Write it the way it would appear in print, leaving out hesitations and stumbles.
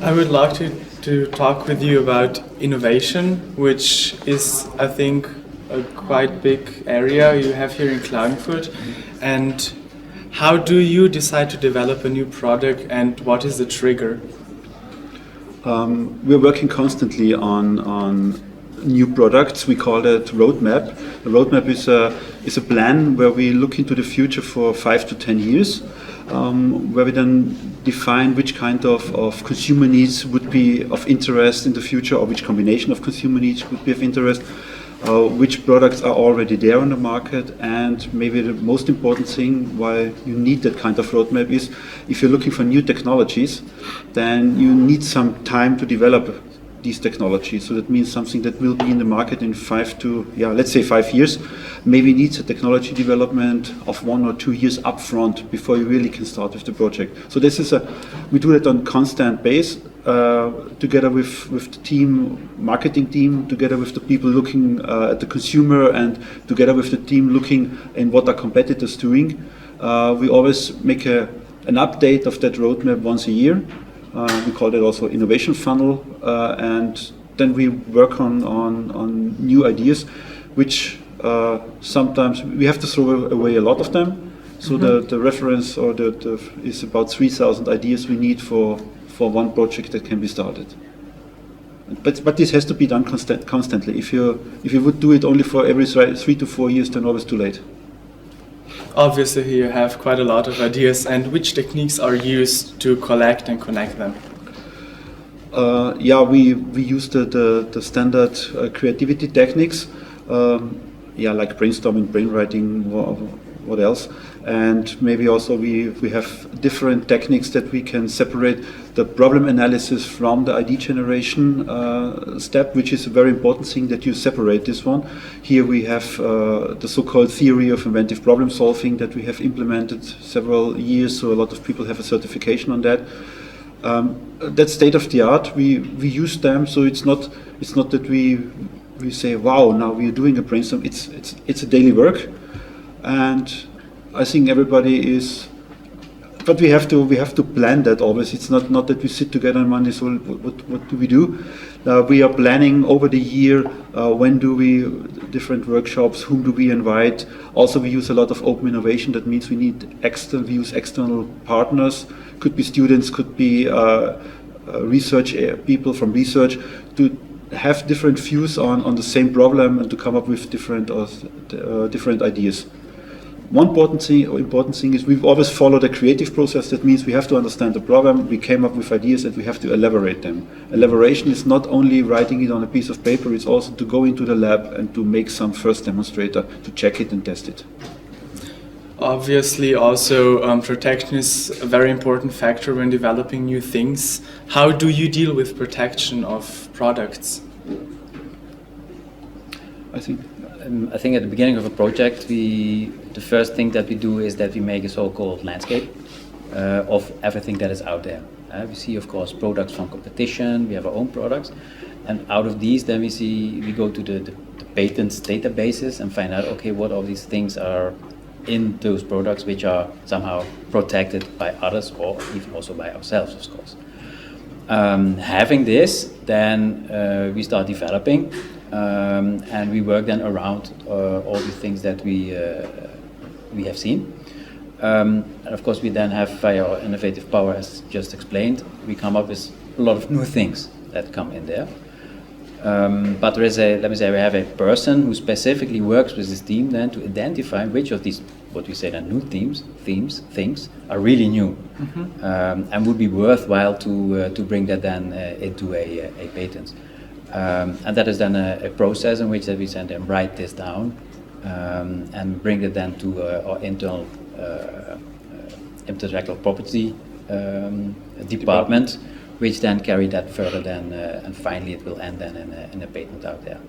I would like to talk with you about innovation, which is, I think, a quite big area you have here in Klagenfurt. And how do you decide to develop a new product, and what is the trigger? We're working constantly on new products. We call it roadmap. The roadmap is a plan where we look into the future for 5 to 10 years, where we then define which kind of consumer needs would be of interest in the future, or which combination of consumer needs would be of interest, which products are already there on the market, and maybe the most important thing why you need that kind of roadmap is if you're looking for new technologies, then you need some time to develop these technologies. So that means something that will be in the market in 5 years, maybe needs a technology development of 1 or 2 years upfront before you really can start with the project. So we do that on constant base, together with the team, marketing team, together with the people looking at the consumer, and together with the team looking in what our competitors doing. We always make an update of that roadmap once a year. We call it also innovation funnel, and then we work on new ideas, which sometimes we have to throw away a lot of them. So the reference is about 3,000 ideas we need for one project that can be started. But this has to be done constantly. If you would do it only for every 3 to 4 years, then always too late. Obviously, you have quite a lot of ideas, and which techniques are used to collect and connect them? We use the standard creativity techniques, like brainstorming, brainwriting, what else? And maybe also we have different techniques that we can separate the problem analysis from the ID generation step, which is a very important thing that you separate this one. Here we have the so-called theory of inventive problem solving that we have implemented several years, so a lot of people have a certification on that. That's state of the art. We use them, so it's not that we say, wow, now we are doing a brainstorm. It's a daily work, and I think everybody is. But we have to plan that always. It's not that we sit together on Monday. So what do we do? We are planning over the year. When do we different workshops? Whom do we invite? Also, we use a lot of open innovation. That means we use external partners. Could be students. Could be research people from research to have different views on the same problem and to come up with different ideas. One important thing is we've always followed a creative process. That means we have to understand the problem, we came up with ideas, and we have to elaborate them. Elaboration is not only writing it on a piece of paper, it's also to go into the lab and to make some first demonstrator, to check it and test it. Obviously, also protection is a very important factor when developing new things. How do you deal with protection of products? I think at the beginning of a project, the first thing that we do is that we make a so-called landscape of everything that is out there. We see, of course, products from competition. We have our own products, and out of these, then we go to the patents databases and find out, okay, what of these things are in those products which are somehow protected by others, or even also by ourselves, of course. Having this, then we start developing. And we work then around all the things that we have seen. And of course, we then have, via our innovative power, as just explained, we come up with a lot of new things that come in there. But there is we have a person who specifically works with this team then to identify which of these, what we say, the new things are really new, and would be worthwhile to bring that then into a patent. And that is then a process in which we then write this down and bring it then to our internal intellectual property department, which then carry that further then, and finally it will end then in a patent out there.